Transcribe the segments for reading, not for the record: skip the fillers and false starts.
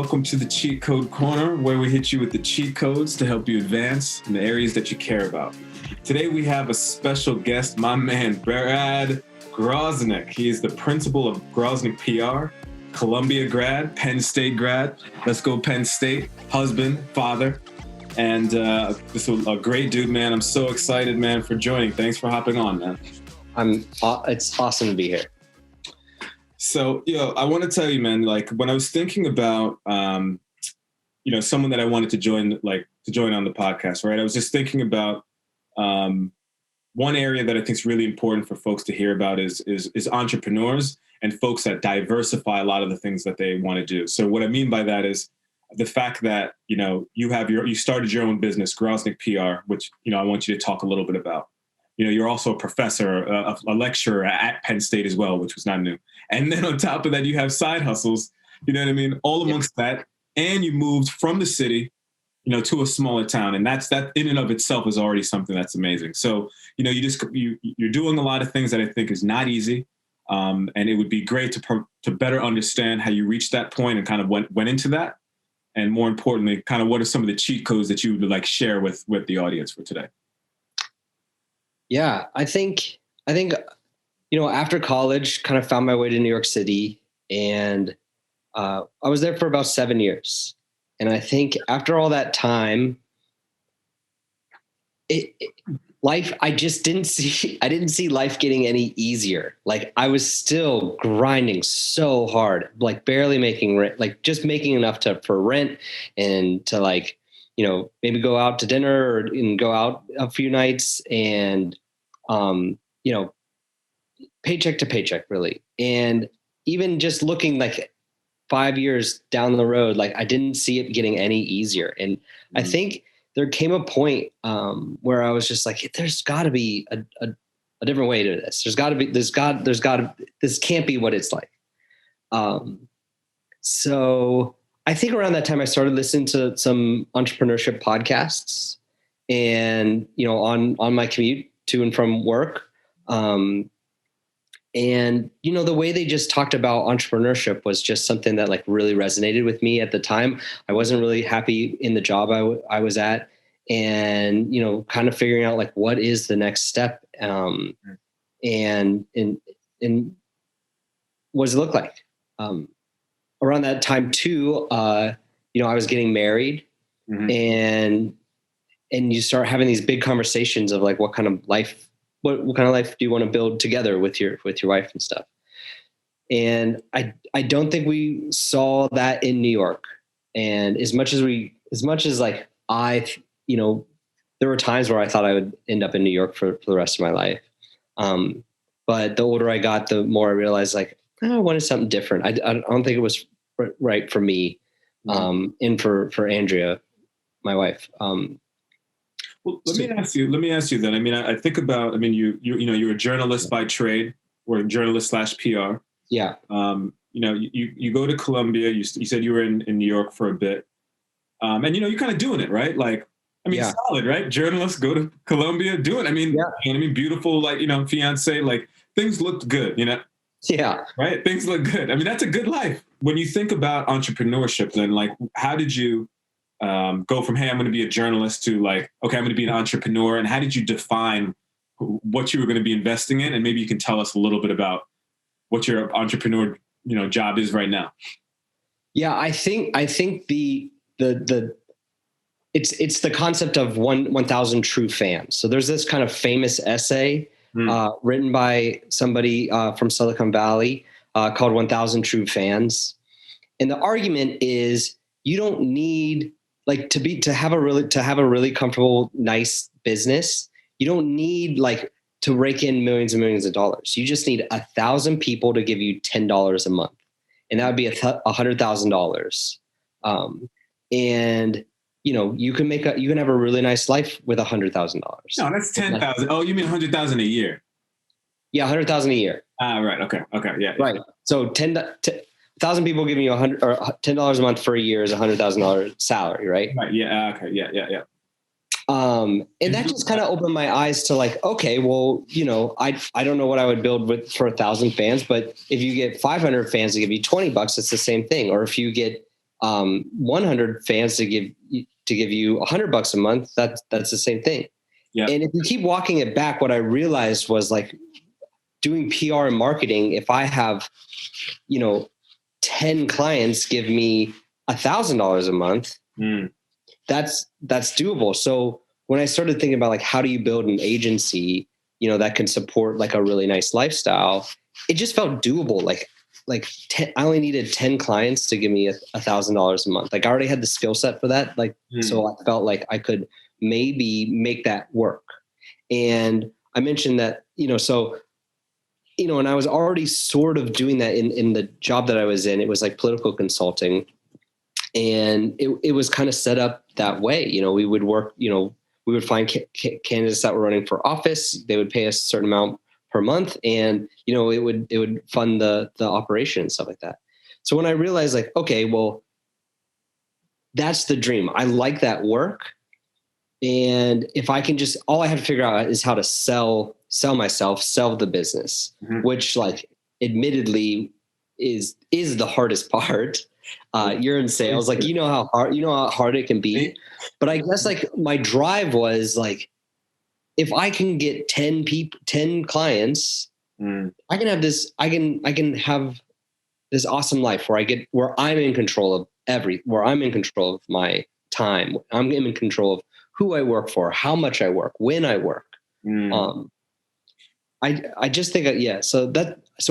welcome to the Cheat Code Corner, where we hit you with the cheat codes to help you advance in the areas that you care about. Today we have a special guest, my man, Brad Groznik. He is the principal of Groznik PR, Columbia grad, Penn State grad. Let's go Penn State, husband, father. And this is a great dude, man. I'm so excited, man, for joining. Thanks for hopping on, man. It's awesome to be here. So, I want to tell you, man, like when I was thinking about, someone that I wanted to join on the podcast, right? I was just thinking about one area that I think is really important for folks to hear about is entrepreneurs and folks that diversify a lot of the things that they want to do. So what I mean by that is the fact that, you started your own business, Groznik PR, which, I want you to talk a little bit about. You're also a professor, a lecturer at Penn State as well, which was not new. And then on top of that, you have side hustles, all amongst that. And you moved from the city, to a smaller town. And that in and of itself is already something that's amazing. So, you're doing a lot of things that I think is not easy. And it would be great to better understand how you reached that point and kind of went into that. And more importantly, kind of what are some of the cheat codes that you would like share with the audience for today? Yeah, I think, after college, kind of found my way to New York City, and I was there for about 7 years. And I think after all that time, I didn't see life getting any easier. Like I was still grinding so hard, like barely making rent, like just making enough for rent and to maybe go out to dinner and go out a few nights and, paycheck to paycheck really. And even just looking like 5 years down the road, like I didn't see it getting any easier. And I think there came a point where I was just like, there's gotta be a different way to this. This can't be what it's like. So I think around that time I started listening to some entrepreneurship podcasts and, on my commute to and from work. And, the way they just talked about entrepreneurship was just something that like really resonated with me at the time. I wasn't really happy in the job I was at and, kind of figuring out like, what is the next step? And what does it look like? Around that time too, I was getting married and you start having these big conversations of like, what kind of life do you want to build together with your wife and stuff? And I don't think we saw that in New York. And as much as like there were times where I thought I would end up in New York for the rest of my life. But the older I got, the more I realized like, I wanted something different. I don't think it was right for me. And for Andrea, my wife. Well, let me ask you then. I mean, I think about, you're a journalist by trade or a journalist / PR. Yeah. You go to Columbia, you said you were in New York for a bit. And you're kind of doing it, right? Like, solid, right? Journalists go to Columbia, do it. Beautiful, like, fiance, like things looked good, Yeah. Right. Things look good. That's a good life. When you think about entrepreneurship, then like, how did you go from, hey, I'm going to be a journalist to like, okay, I'm going to be an entrepreneur? And how did you define what you were going to be investing in? And maybe you can tell us a little bit about what your entrepreneur, job is right now. Yeah, I think it's the concept of 1,000 true fans. So there's this kind of famous essay written by somebody from Silicon Valley called 1,000 True Fans. And the argument is you don't need like to have a really comfortable, nice business. You don't need like to rake in millions and millions of dollars. You just need 1,000 people to give you $10 a month. And that would be $100,000. And you can have a really nice life with $100,000. No, that's 10,000. Oh, you mean 100,000 a year? Yeah, 100,000 a year. Right. Okay. Yeah. Right. So 1,000 people giving you $10 a month for a year is $100,000 salary, right? Right. Yeah. Okay. Yeah. And that just kind of opened my eyes to like, okay, well, I don't know what I would build for 1,000 fans, but if you get 500 fans to give you $20, it's the same thing. Or if you get 100 fans to give you $100 a month, that's the same thing. Yeah. And if you keep walking it back, what I realized was like doing PR and marketing, if I have, 10 clients give me $1,000 a month, that's doable. So when I started thinking about like, how do you build an agency, that can support like a really nice lifestyle, it just felt doable. I only needed 10 clients to give me $1,000 a month. Like I already had the skill set for that. So I felt like I could maybe make that work. And I mentioned that, and I was already sort of doing that in the job that I was in. It was like political consulting, and it was kind of set up that way. We would work, we would find candidates that were running for office. They would pay us a certain amount per month, and it would fund the operation and stuff like that. So when I realized like, okay, well, that's the dream. I like that work. And if I can all I have to figure out is how to sell myself, sell the business, which like admittedly is the hardest part. You're in sales, like, how hard it can be. But I guess like my drive was like, if I can get 10 clients, I can have this, I can have this awesome life where I'm in control of where I'm in control of my time. I'm in control of who I work for, how much I work, when I work. I just think, So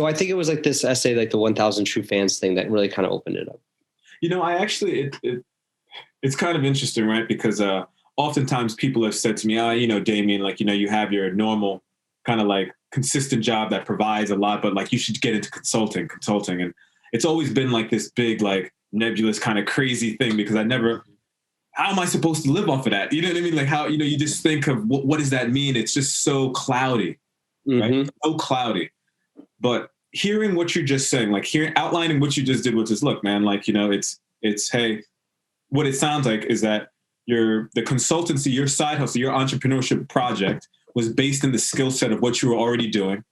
I think it was like this essay, like the 1,000 True Fans thing, that really kind of opened it up. I actually, it's kind of interesting, right? Because oftentimes people have said to me, Damien, like, you have your normal kind of like consistent job that provides a lot, but like you should get into consulting. And it's always been like this big, like nebulous kind of crazy thing, because how am I supposed to live off of that? You know what I mean? Like how, you just think of what does that mean? It's just so cloudy, right? So cloudy. But hearing what you're just saying, like outlining what you just did, which is, look, man, like, it's, hey, what it sounds like is that the consultancy, your side hustle, your entrepreneurship project was based in the skill set of what you were already doing.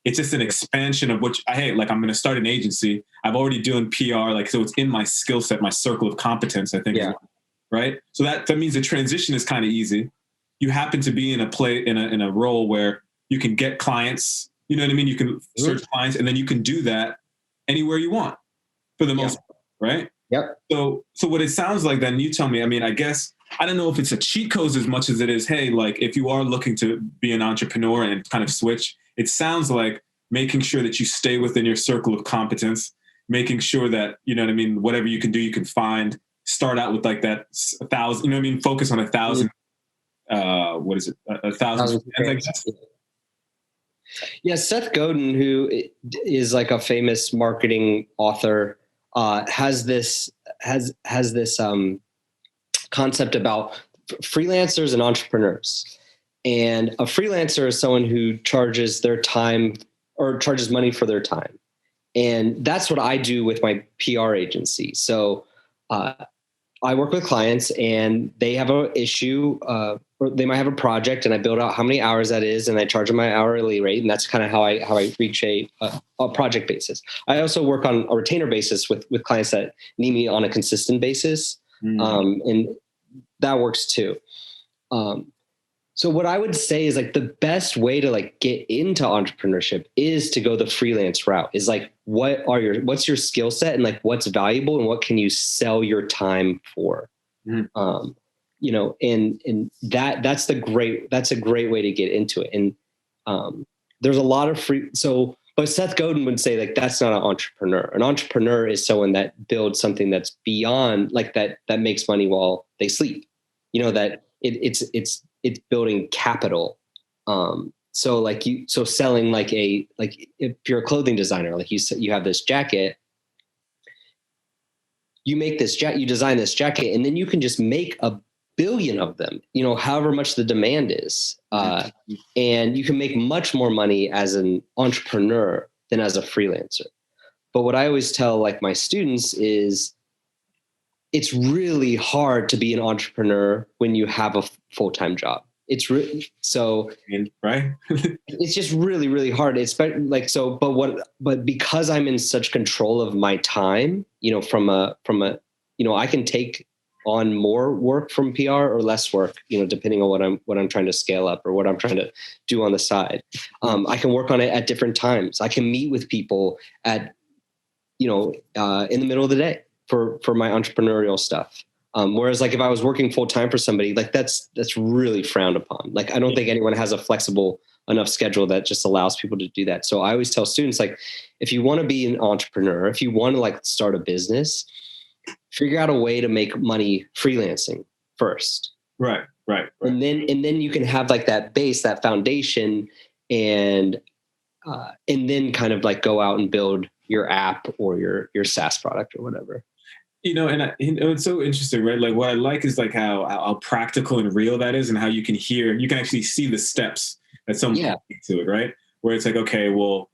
It's just an expansion of I'm going to start an agency. I've already doing PR, like, so it's in my skill set, my circle of competence, I think. Yeah. Right. So that means the transition is kind of easy. You happen to be in a role where you can get clients, you know what I mean? You can search clients, and then you can do that anywhere you want for the most part, right? Yep. So what it sounds like, then you tell me, I mean, I guess, I don't know if it's a cheat code as much as it is, hey, like if you are looking to be an entrepreneur and kind of switch, it sounds like making sure that you stay within your circle of competence, making sure that, you know what I mean, whatever you can do, you can find, start out with like that 1,000, you know what I mean? Focus on 1,000, what is it? 1,000 fans, I guess. Yeah. Seth Godin, who is like a famous marketing author, has this concept about freelancers and entrepreneurs. And a freelancer is someone who charges their time or charges money for their time. And that's what I do with my PR agency. So I work with clients, and they have an issue, or they might have a project, and I build out how many hours that is, and I charge them my hourly rate. And that's kind of how I reach a project basis. I also work on a retainer basis with clients that need me on a consistent basis. And that works too. So what I would say is like the best way to like get into entrepreneurship is to go the freelance route. Is like, what's your skill set, and like what's valuable, and what can you sell your time for? And that's a great way to get into it. And there's a lot of but Seth Godin would say like, that's not an entrepreneur. An entrepreneur is someone that builds something that's beyond like that makes money while they sleep. That it's building capital. So selling if you're a clothing designer, like you have this jacket, you design this jacket, and then you can just make 1 billion of them, however much the demand is. And you can make much more money as an entrepreneur than as a freelancer. But what I always tell like my students is, it's really hard to be an entrepreneur when you have a full-time job. It's right. It's just really, really hard. It's like, so, but because I'm in such control of my time, from a I can take on more work from PR or less work, depending on what I'm trying to scale up or what I'm trying to do on the side. I can work on it at different times. I can meet with people at, in the middle of the day for my entrepreneurial stuff. Whereas like if I was working full time for somebody, like that's really frowned upon. Like I don't think anyone has a flexible enough schedule that just allows people to do that. So I always tell students, like, if you want to be an entrepreneur, if you want to like start a business, figure out a way to make money freelancing first. Right. And then you can have like that base, that foundation, and then kind of like go out and build your app or your SaaS product or whatever. And it's so interesting, right? Like what I like is like how practical and real that is, and how you can actually see the steps that someone to it, right? Where it's like, okay, well,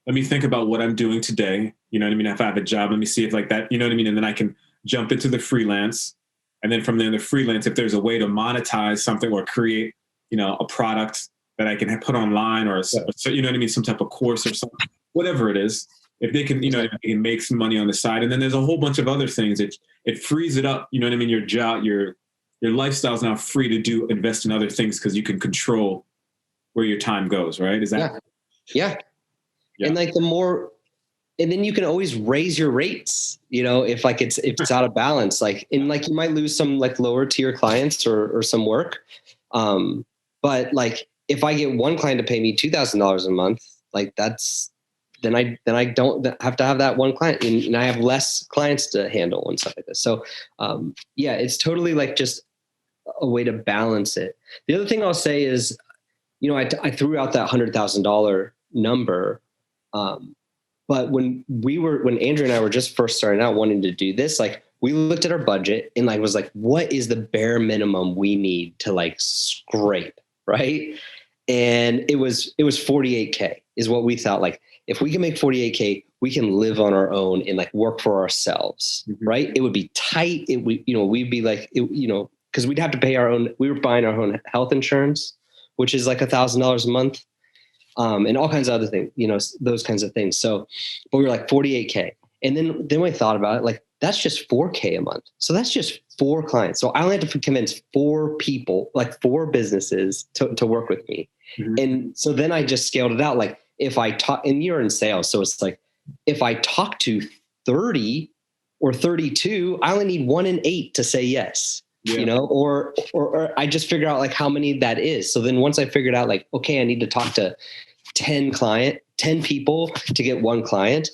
let me think about what I'm doing today. You know what I mean? If I have a job, let me see if like that, you know what I mean? And then I can jump into the freelance. And then from there, the freelance, if there's a way to monetize something or create, a product that I can put online or, you know what I mean? Some type of course or something, whatever it is, if they can, if they can make some money on the side. And then there's a whole bunch of other things. It frees it up. You know what I mean? Your job, your lifestyle is now free to invest in other things because you can control where your time goes, right? Is that? Yeah. And like and then you can always raise your rates, if it's out of balance, like, and like you might lose some like lower tier clients or some work. But like, if I get one client to pay me $2,000 a month, like then I don't have to have that one client and I have less clients to handle and stuff like this. So, it's totally like just a way to balance it. The other thing I'll say is, I threw out that $100,000 number. But when Andrew and I were just first starting out wanting to do this, like we looked at our budget and like was like, what is the bare minimum we need to like scrape, right? And it was $48K is what we thought. Like if we can make $48K, we can live on our own and like work for ourselves, right? It would be tight. We'd be like, because we'd have to pay we were buying our own health insurance, which is like $1,000 a month. And all kinds of other things, those kinds of things. So, but we were like 48K. And then we thought about it, like, that's just 4K a month. So that's just 4 clients. So I only had to convince 4 people, like 4 businesses to work with me. Mm-hmm. And so then I just scaled it out. Like if I talk, and you're in sales. So it's like, if I talk to 30 or 32, I only need 1 in 8 to say yes. Yeah. Or I just figure out like how many that is. So then once I figured out like, okay, I need to talk to 10 people to get 1 client.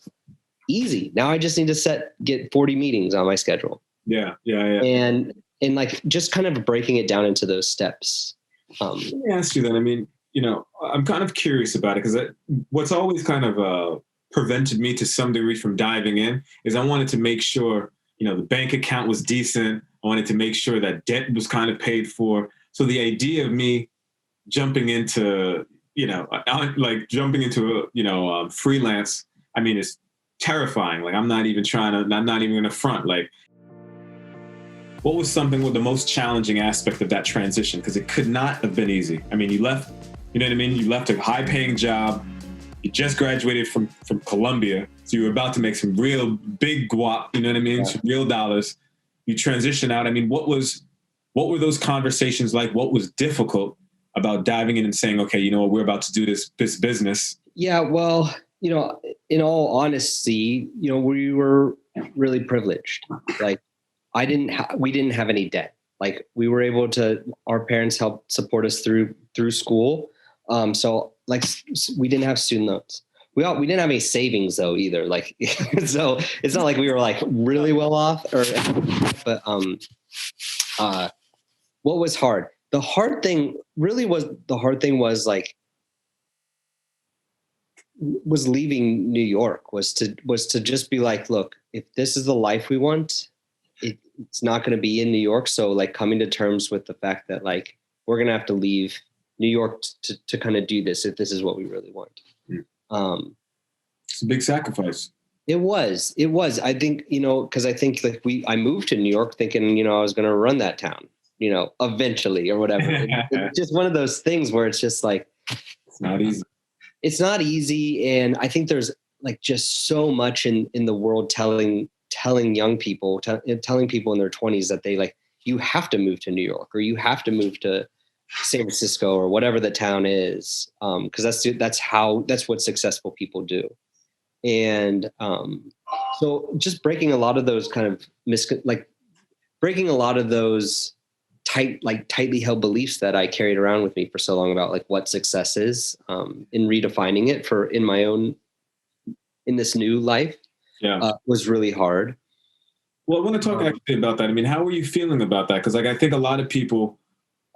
Easy. Now I just need to get 40 meetings on my schedule. Yeah. And like just kind of breaking it down into those steps. Let me ask you then. I mean, I'm kind of curious about it because what's always kind of prevented me to some degree from diving in is I wanted to make sure, the bank account was decent. I wanted to make sure that debt was kind of paid for. So the idea of me jumping into, freelance, I mean, it's terrifying. Like, I'm not even going to front. Like, what was the most challenging aspect of that transition? Because it could not have been easy. I mean, you left, you left a high paying job. You just graduated from Columbia. So you were about to make some real big guap, some real dollars. You transition out. I mean, what were those conversations like? What was difficult about diving in and saying, okay, we're about to do this business? Yeah, well, in all honesty, we were really privileged. Like we didn't have any debt. Like we were able to, our parents helped support us through school. So like we didn't have student loans. We didn't have any savings though either. Like, so it's not like we were like really well off but what was hard? The hard thing was leaving New York, was to just be like, look, if this is the life we want, it's not going to be in New York. So like coming to terms with the fact that like, we're going to have to leave New York to kind of do this if this is what we really want. It's a big sacrifice. It was. I think, because I think like I moved to New York thinking, I was going to run that town, eventually or whatever. It's just one of those things where it's just like, it's not easy. It's not easy. And I think there's like just so much in the world telling telling young people, telling people in their 20s that they like, you have to move to New York or you have to move to San Francisco or whatever the town is. Cause that's what successful people do. And so just breaking a lot of those kind of breaking a lot of those tightly held beliefs that I carried around with me for so long about like what success is, in redefining it in this new life, was really hard. Well, I want to talk actually about that. I mean, how were you feeling about that? Because like I think a lot of people,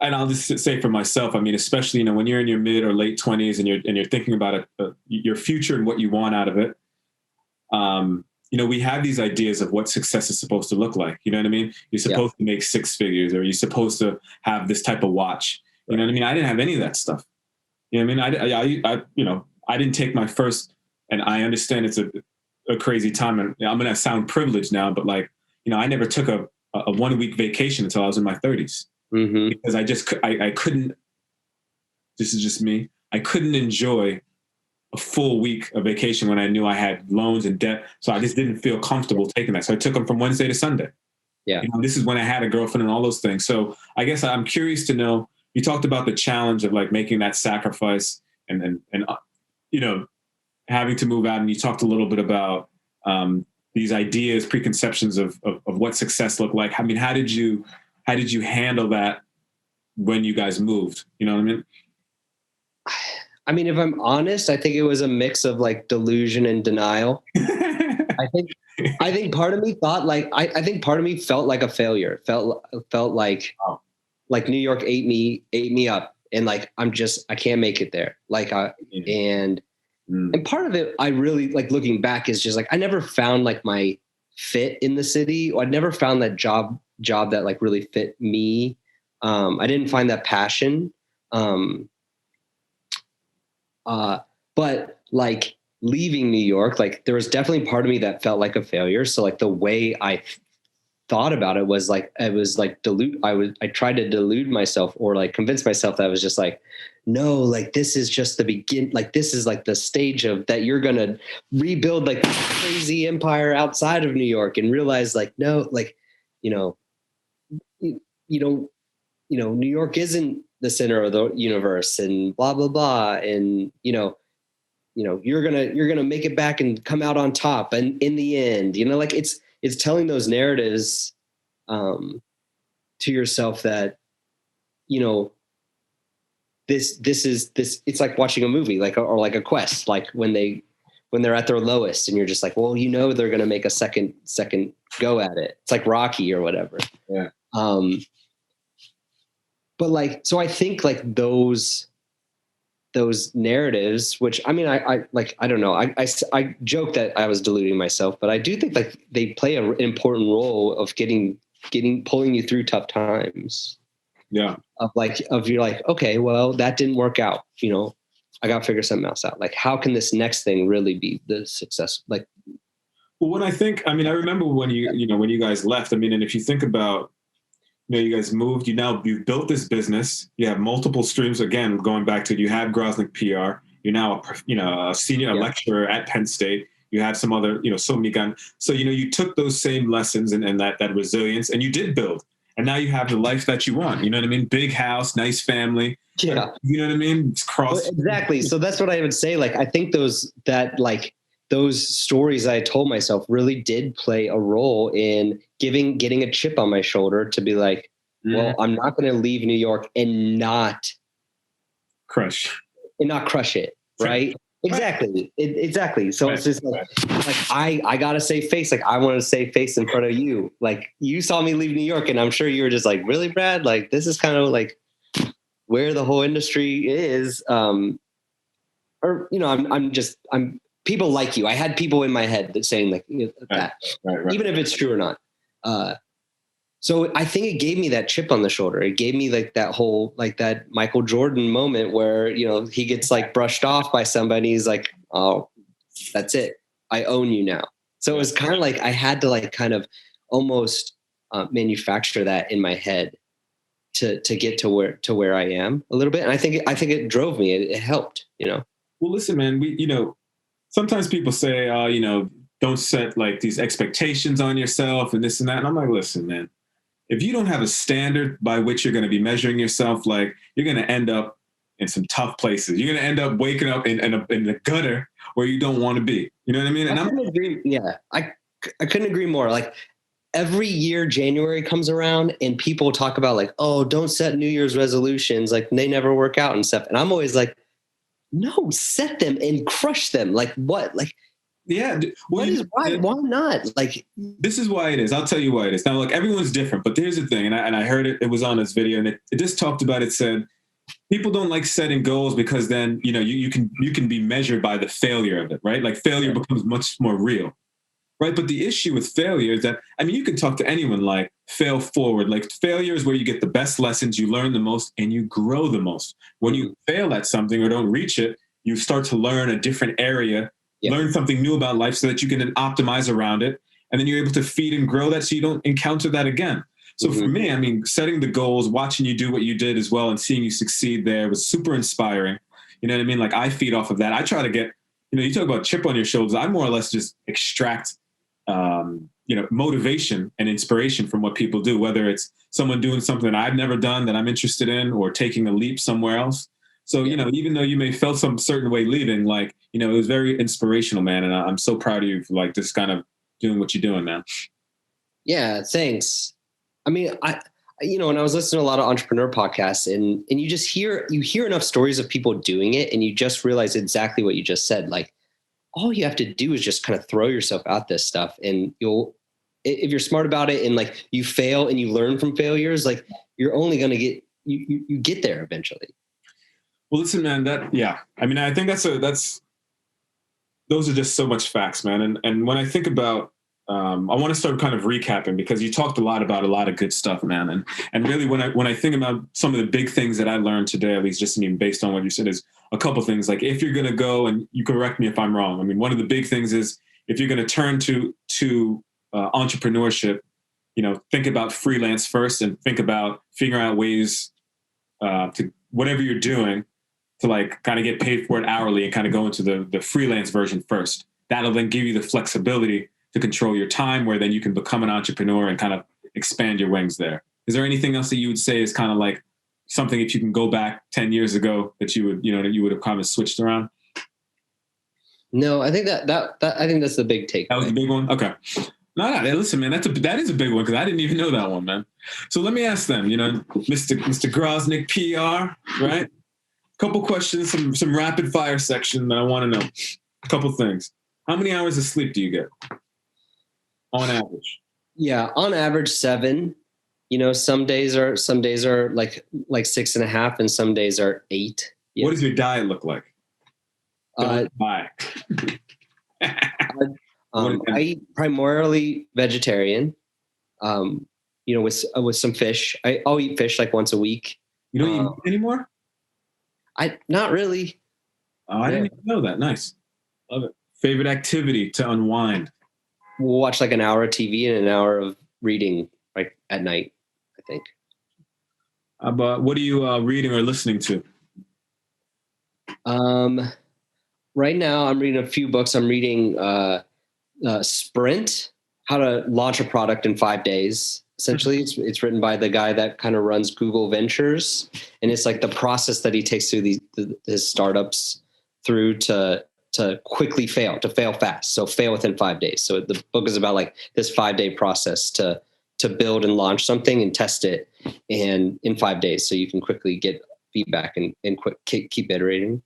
and I'll just say for myself, I mean, especially, you know, when you're in your mid or late 20s and you're thinking about your future and what you want out of it, you know, we have these ideas of what success is supposed to look like. You know what I mean? You're supposed to make six figures, or you're supposed to have this type of watch. You know what I mean? I didn't have any of that stuff. You know what I mean? I you know, I didn't take my first, and I understand it's a crazy time, and I'm going to sound privileged now, but like, you know, I never took a 1 week vacation until I was in my 30s. Because I couldn't, this is just me, I couldn't enjoy a full week of vacation when I knew I had loans and debt. So I just didn't feel comfortable taking that. So I took them from Wednesday to Sunday. Yeah. You know, this is when I had a girlfriend and all those things. So I guess I'm curious to know, you talked about the challenge of like making that sacrifice and you know, having to move out. And you talked a little bit about these ideas, preconceptions of what success looked like. I mean, how did you handle that when you guys moved? You know what I mean? I mean, if I'm honest, I think it was a mix of like delusion and denial. I think part of me thought like, I think part of me felt like a failure. Felt like, New York ate me up, and like, I can't make it there. Like, and part of it, I really like looking back is just like, I never found like my fit in the city. Or I never found that job that like really fit me. I didn't find that passion. But like leaving New York, like there was definitely part of me that felt like a failure. So like the way I thought about it was like, I tried to delude myself or like convince myself that I was just like, no, like this is just the begin. Like this is like the stage of that you're going to rebuild like this crazy empire outside of New York, and realize like, no, like, you don't, New York isn't the center of the universe and blah, blah, blah. And, you're going to make it back and come out on top. And in the end, like it's telling those narratives, to yourself that, this it's like watching a movie, like, or like a quest, like when they're at their lowest and you're just like, well, they're going to make a second go at it. It's like Rocky or whatever. Yeah. But like, so I think like those narratives, which I mean, I don't know. I joke that I was deluding myself, but I do think like they play an important role of pulling you through tough times. Yeah. Of you're like, okay, well, that didn't work out. I got to figure something else out. Like, how can this next thing really be the success? Like, well, when I remember when you guys left, I mean, and if you think about, you guys moved, you've built this business, you have multiple streams. Again, going back to, you have Groznik PR, you're now a senior lecturer at Penn State. You have some other, so many guns. So, you took those same lessons and that resilience, and you did build. And now you have the life that you want. You know what I mean? Big house, nice family. Yeah. You know what I mean? It's cross. Exactly. So that's what I would say. Like, I think those stories I told myself really did play a role in getting a chip on my shoulder to be like, well, I'm not going to leave New York and not crush it. Right. Exactly. Exactly. So it's just like I got to save face. Like, I want to save face in front of you. Like, you saw me leave New York, and I'm sure you were just like, really, Brad? Like, this is kind of like where the whole industry is. I'm people like you. I had people in my head that saying like that, right. Even if it's true or not. So I think it gave me that chip on the shoulder. It gave me like that whole, like that Michael Jordan moment where, he gets like brushed off by somebody. He's like, oh, that's it. I own you now. So it was kind of like, I had to like kind of almost manufacture that in my head to get to where I am a little bit. And I think it drove me. It helped, Well, listen, man, sometimes people say, don't set like these expectations on yourself and this and that. And I'm like, listen, man, if you don't have a standard by which you're going to be measuring yourself, like you're going to end up in some tough places. You're going to end up waking up in the gutter where you don't want to be. You know what I mean? And I couldn't agree. Yeah, I couldn't agree more. Like every year, January comes around and people talk about like, oh, don't set New Year's resolutions. Like they never work out and stuff. And I'm always like, no, set them and crush them. Like what? Like, yeah. Why not? Like, this is why it is. I'll tell you why it is. Now, look, everyone's different, but here's the thing. And I heard it was on this video, and it just talked about it, said, people don't like setting goals because then, you know, you can be measured by the failure of it, right? Like failure becomes much more real, right? But the issue with failure is that, I mean, you can talk to anyone like fail forward. Like failure is where you get the best lessons, you learn the most, and you grow the most. When you fail at something or don't reach it, you start to learn a different area, learn something new about life so that you can then optimize around it. And then you're able to feed and grow that so you don't encounter that again. So for me, I mean, setting the goals, watching you do what you did as well and seeing you succeed there was super inspiring. You know what I mean? Like I feed off of that. I try to get, you know, you talk about chip on your shoulders. I more or less just extract, you know, motivation and inspiration from what people do, whether it's someone doing something that I've never done that I'm interested in or taking a leap somewhere else. So, you know, even though you may felt some certain way leaving, like, you know, it was very inspirational, man. And I'm so proud of you for like just kind of doing what you're doing, man. Yeah, thanks. I mean, you know, when I was listening to a lot of entrepreneur podcasts and you just hear enough stories of people doing it and you just realize exactly what you just said. Like all you have to do is just kind of throw yourself at this stuff and if you're smart about it and like you fail and you learn from failures, like you're only going to you get there eventually. Well, listen, man, I mean, I think those are just so much facts, man. And when I think about, I want to start kind of recapping because you talked a lot about a lot of good stuff, man. And really when I think about some of the big things that I learned today, at least just based on what you said, is a couple things. Like if you're going to go, and you correct me if I'm wrong. I mean, one of the big things is if you're going to turn to entrepreneurship, you know, think about freelance first and think about figuring out ways to whatever you're doing to like kind of get paid for it hourly and kind of go into the freelance version first. That'll then give you the flexibility to control your time where then you can become an entrepreneur and kind of expand your wings there. Is there anything else that you would say is kind of like something if you can go back 10 years ago that you would have kind of switched around? No, I think I think that's the big take. That was the big one? Okay. No, listen, man, that is a big one because I didn't even know that one, man. So let me ask them, you know, Mr. Groznik PR, right? Couple questions, some rapid fire section that I want to know. A couple things. How many hours of sleep do you get on average? Yeah, on average 7. You know, some days are like 6.5, and some days are 8. Yeah. What does your diet look like? I eat primarily vegetarian. You know, with some fish. I'll eat fish like once a week. You don't eat meat anymore? Not really. Oh, I didn't even know that. Nice. Love it. Favorite activity to unwind? We'll watch like an hour of TV and an hour of reading like at night, I think. But what are you reading or listening to? Right now I'm reading a few books. I'm reading Sprint, How to Launch a Product in 5 Days. Essentially, it's written by the guy that kind of runs Google Ventures, and it's like the process that he takes through his startups through to quickly fail fast. So fail within 5 days. So the book is about like this 5-day process to build and launch something and test it, and in 5 days, so you can quickly get feedback and keep iterating.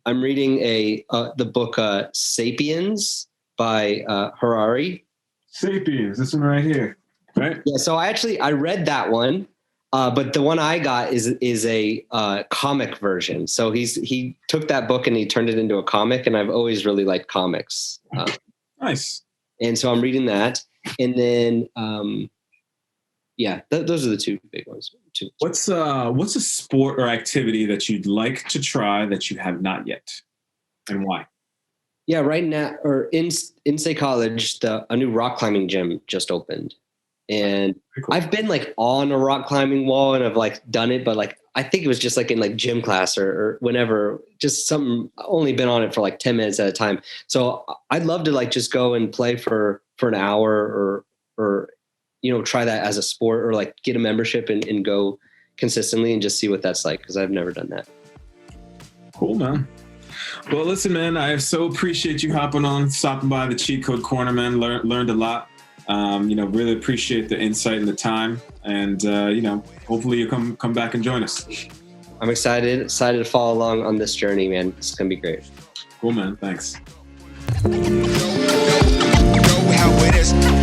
I'm reading the book Sapiens by Harari. Sapiens, this one right here. Right. Yeah. So I read that one, but the one I got is a comic version. So he took that book and he turned it into a comic, and I've always really liked comics. Nice. And so I'm reading that, and then those are the two big ones. What's a sport or activity that you'd like to try that you have not yet, and why? Yeah, right now, or in State College, a new rock climbing gym just opened. And cool. I've been like on a rock climbing wall and I've like done it, but like I think it was just like in like gym class or whenever, just something, only been on it for like 10 minutes at a time. So I'd love to like just go and play for an hour or, you know, try that as a sport, or like get a membership and go consistently and just see what that's like. 'Cause I've never done that. Cool, man. Well, listen, man, I so appreciate you stopping by the Cheat Code Corner, man. Learned a lot. You know, really appreciate the insight and the time. And, you know, hopefully you come back and join us. I'm excited to follow along on this journey, man. It's going to be great. Cool, man. Thanks. Know how it is.